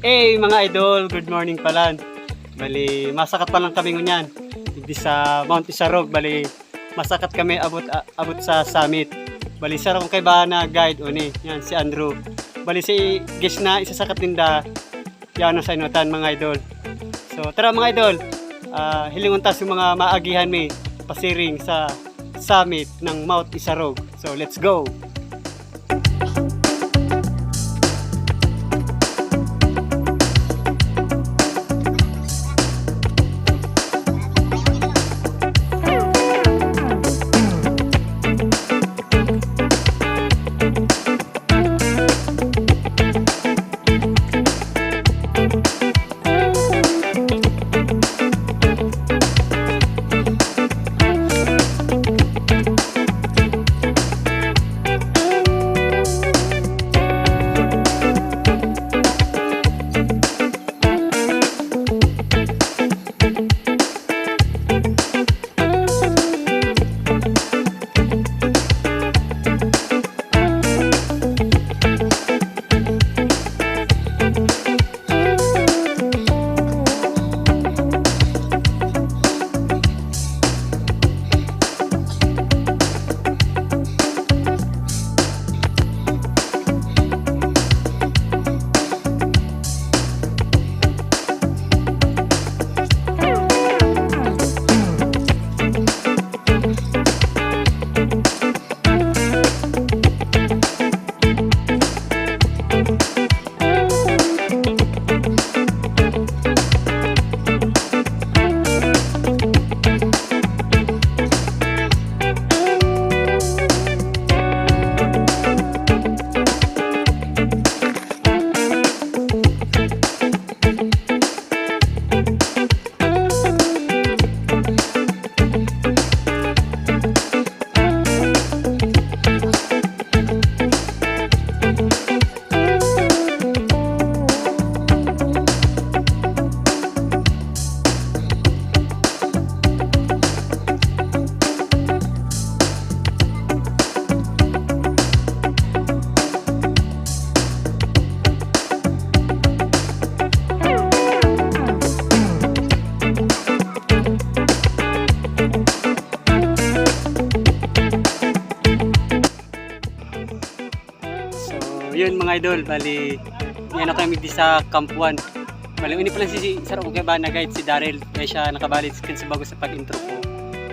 Mga idol, good morning pala. Bali, masakat pa lang kami ngunyan. Hindi sa Mount Isarog, bali, masakat kami abot sa summit. Bali, sarong kay ba na guide oni, yan si Andrew. Bali si Gish na isasakat ninda yan sa inutan mga idol. So tara mga idol, hilingon ta sa mga maagihan mi pasiring sa summit ng Mount Isarog. So let's go. Yun mga idol, bali yan ako kami di sa Camp 1. Bali ini pala si Sarong kay ba na guide si Daryl, kaya siya nakabalit skin sa bago sa pag-intro ko.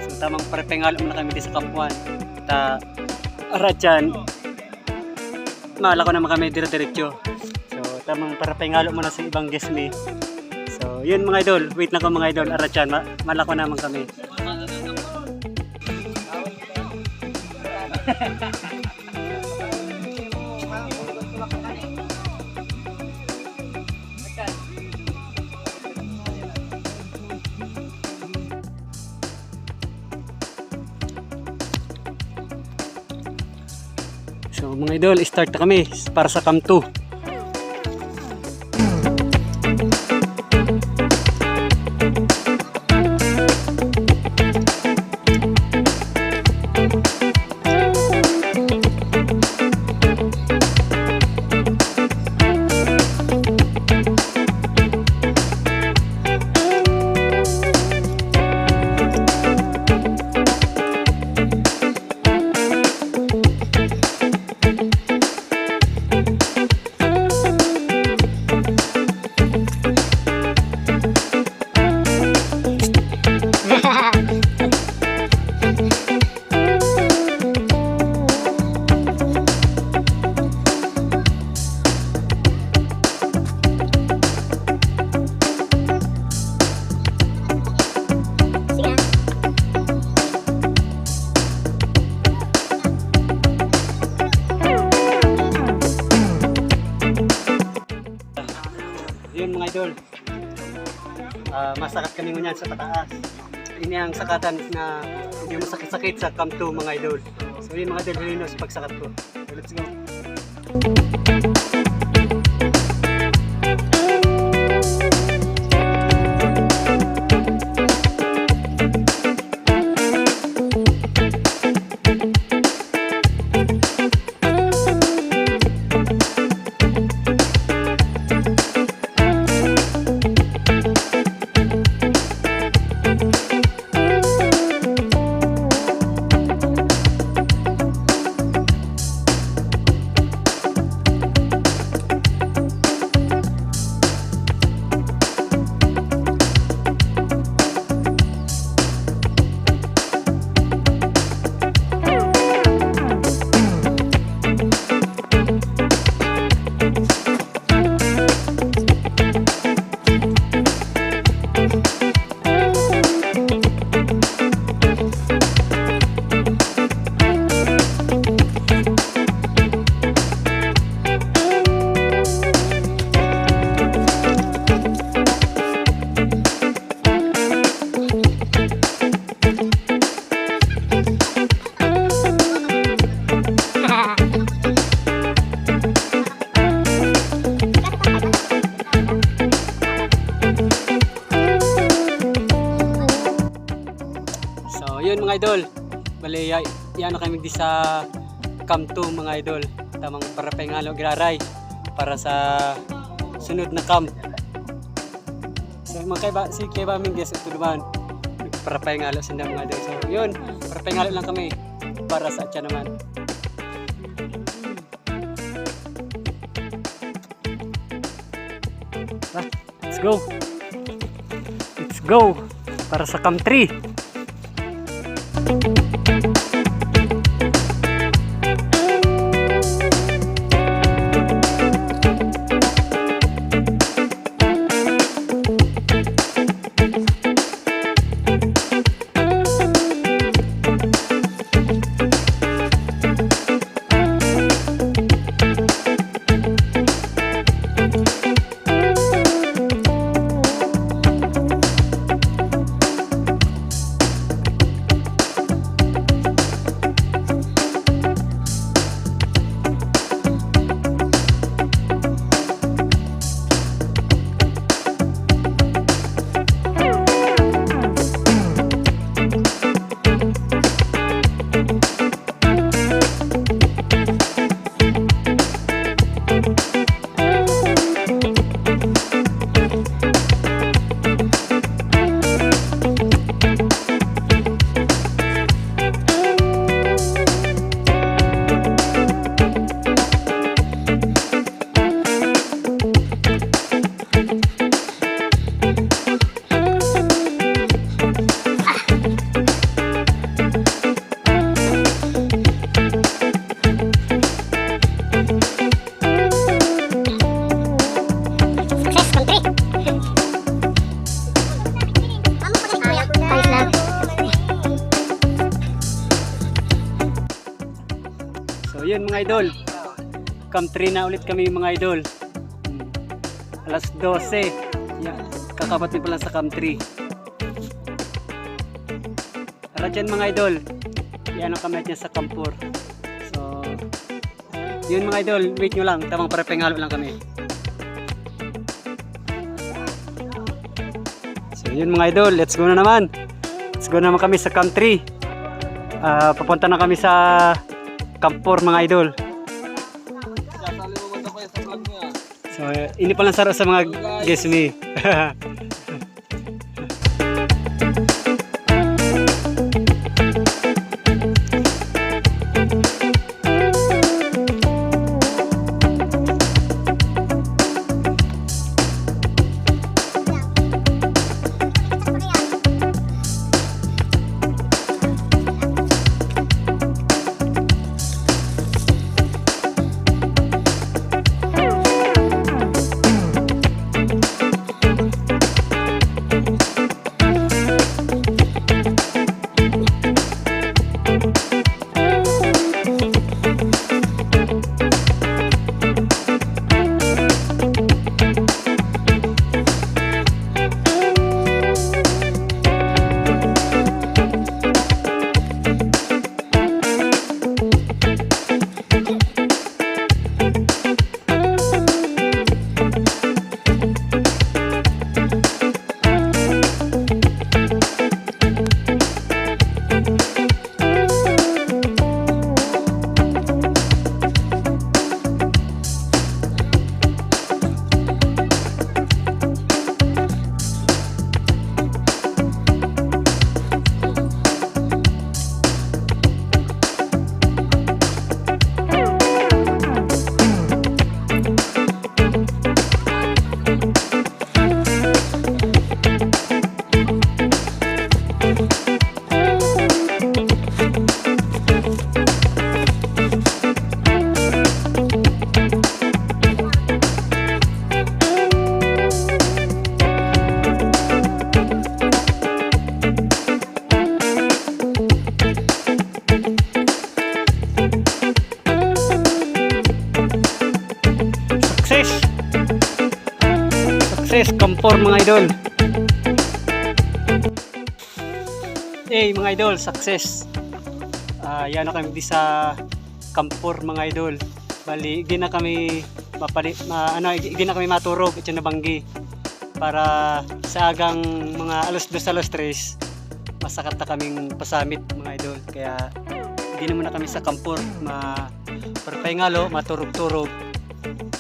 So tamang parepengalo muna kami di sa Camp 1. Ta aradyan mala ko naman kami dire-diretso. So tamang parepengalo muna sa ibang guest me. So yun mga idol, wait na ko mga idol, aradyan mala ko naman kami. So mga idol, start na kami para sa Camp 2. Yun mga idol, masakat kami ngunyan sa pataas. Ini ang sakatan na hindi masakit-sakit sa Camp 2 mga idol. So yun mga idol, yun sa pagsakat ko. So let's go. mga idol, bali yan na kami di sa Camp 2 mga idol. Tamang para pangalo graray para sa sunod na camp. So mga si kaiba ming guys ito naman para pangalo sa mga idol. So yun, para pangalo lang kami para sa atya naman. Let's go. Let's go para sa Camp 3. So yun mga idol, Camp 3 na ulit kami mga idol. Alas 12, kakapat din pala sa Camp 3. Tara dyan mga idol, yan ang kami dyan sa Camp 4. So yun mga idol, wait nyo lang, tamang para pangalo lang kami. So yun mga idol, let's go na naman. Let's go naman kami sa Camp 3. Papunta na kami sa Camp 4 mga idol. So ini pa lang saro sa mga guest me. Success, Camp 4 mga idol. Mga idol, success. Yan na kami di sa Camp 4 mga idol. Bali, hindi na kami hindi na kami maturog at nabanggi para sa agang mga alas 2 alas 3 masakat na kaming pasamit mga idol. Kaya hindi naman na kami sa kampor perpengalo, maturog-turog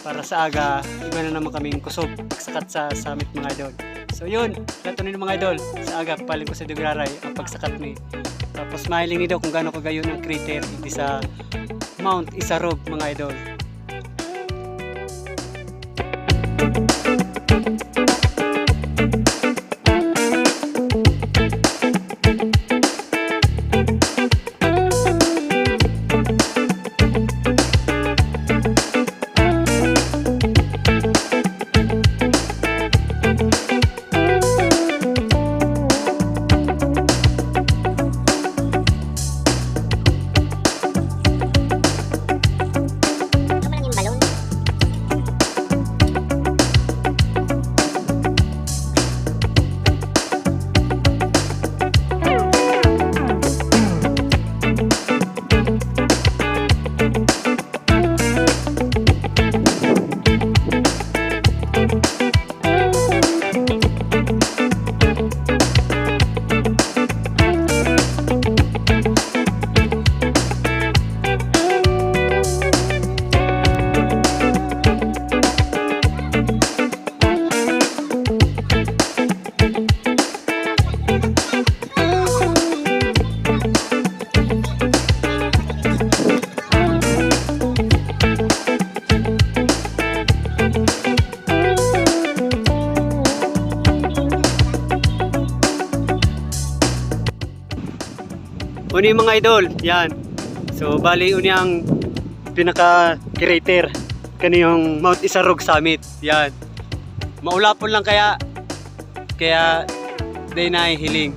para sa aga. Iba na naman kaming kusog pagsakat sa summit mga idol. So yun, lato nito mga idol. Sa aga paling ko sa Dugraray ang pagsakat ni. Tapos mahiling nido kung gaano kagayon ang crater hindi sa Mount Isarog mga idol. Uni mga idol, yan. So bali uni ang pinaka crater kani yung Mount Isarog Summit. Yan. Maulapon lang kaya day na hiling.